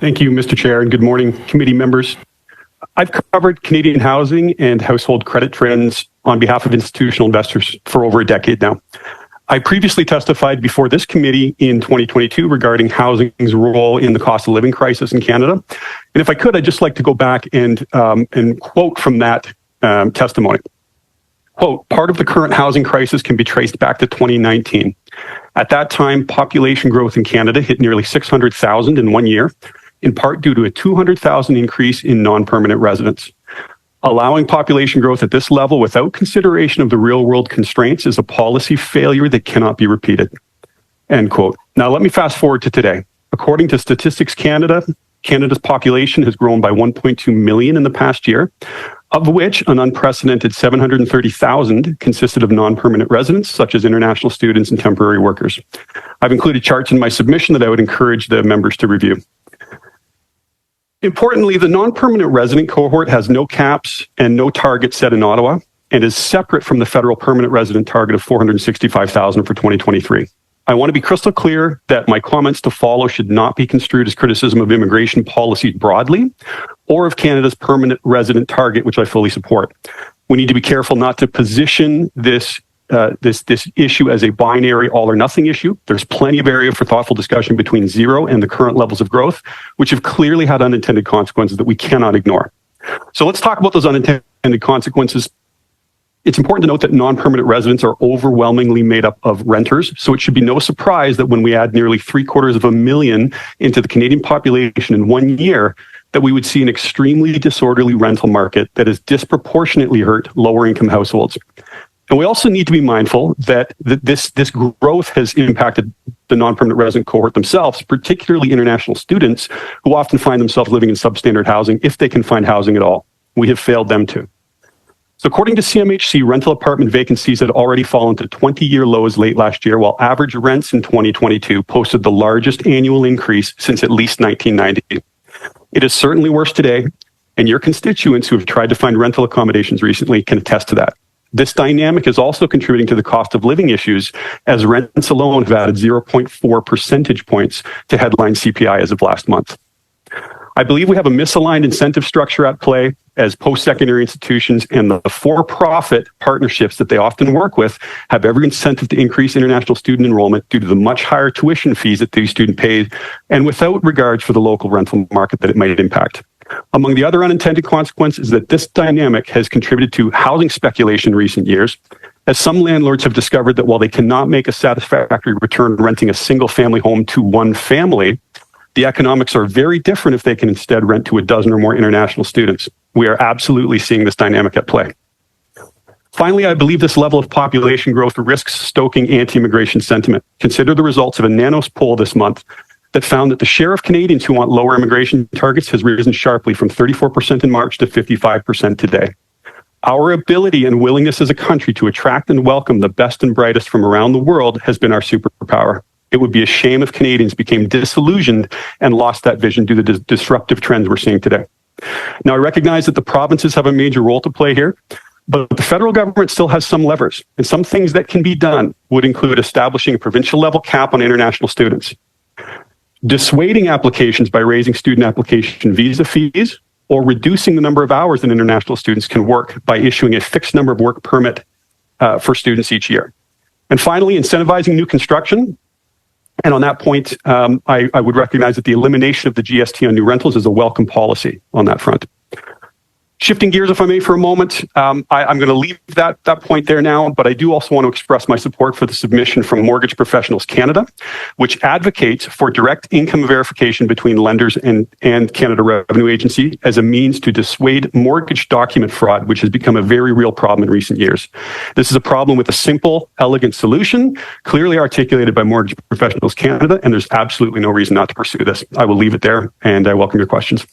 Thank you, Mr. Chair, and good morning, committee members. I've covered Canadian housing and household credit trends on behalf of institutional investors for over a decade now. I previously testified before this committee in 2022 regarding housing's role in the cost of living crisis in Canada. And if I could, I'd just like to go back and quote from that testimony. Quote, part of the current housing crisis can be traced back to 2019. At that time, population growth in Canada hit nearly 600,000 in 1 year, in part due to a 200,000 increase in non-permanent residents. Allowing population growth at this level without consideration of the real-world constraints is a policy failure that cannot be repeated. End quote. Now, let me fast forward to today. According to Statistics Canada, Canada's population has grown by 1.2 million in the past year, of which an unprecedented 730,000 consisted of non-permanent residents, such as international students and temporary workers. I've included charts in my submission that I would encourage the members to review. Importantly, the non-permanent resident cohort has no caps and no targets set in Ottawa and is separate from the federal permanent resident target of 465,000 for 2023. I want to be crystal clear that my comments to follow should not be construed as criticism of immigration policies broadly or of Canada's permanent resident target, which I fully support. We need to be careful not to position this issue as a binary all or nothing issue. There's plenty of area for thoughtful discussion between zero and the current levels of growth, which have clearly had unintended consequences that we cannot ignore. So let's talk about those unintended consequences. It's important to note that non-permanent residents are overwhelmingly made up of renters, so it should be no surprise that when we add nearly 750,000 into the Canadian population in 1 year, that we would see an extremely disorderly rental market that has disproportionately hurt lower income households. And we also need to be mindful that this growth has impacted the non-permanent resident cohort themselves, particularly international students who often find themselves living in substandard housing if they can find housing at all. We have failed them too. So according to CMHC, rental apartment vacancies had already fallen to 20-year lows late last year, while average rents in 2022 posted the largest annual increase since at least 1990. It is certainly worse today, and your constituents who have tried to find rental accommodations recently can attest to that. This dynamic is also contributing to the cost of living issues, as rents alone have added 0.4 percentage points to headline CPI as of last month. I believe we have a misaligned incentive structure at play as post-secondary institutions and the for-profit partnerships that they often work with have every incentive to increase international student enrollment due to the much higher tuition fees that these students pay and without regard for the local rental market that it might impact. Among the other unintended consequences is that this dynamic has contributed to housing speculation in recent years, as some landlords have discovered that while they cannot make a satisfactory return renting a single-family home to one family, the economics are very different if they can instead rent to a dozen or more international students. We are absolutely seeing this dynamic at play. Finally, I believe this level of population growth risks stoking anti-immigration sentiment. Consider the results of a Nanos poll this month that found that the share of Canadians who want lower immigration targets has risen sharply from 34% in March to 55% today. Our ability and willingness as a country to attract and welcome the best and brightest from around the world has been our superpower. It would be a shame if Canadians became disillusioned and lost that vision due to the disruptive trends we're seeing today. Now, I recognize that the provinces have a major role to play here, but the federal government still has some levers, and some things that can be done would include establishing a provincial level cap on international students, dissuading applications by raising student application visa fees, or reducing the number of hours that international students can work by issuing a fixed number of work permit for students each year. And finally, incentivizing new construction. And on that point, I would recognize that the elimination of the GST on new rentals is a welcome policy on that front. Shifting gears, if I may, for a moment, I'm going to leave that point there now, but I do also want to express my support for the submission from Mortgage Professionals Canada, which advocates for direct income verification between lenders and Canada Revenue Agency as a means to dissuade mortgage document fraud, which has become a very real problem in recent years. This is a problem with a simple, elegant solution, clearly articulated by Mortgage Professionals Canada, and there's absolutely no reason not to pursue this. I will leave it there, and I welcome your questions.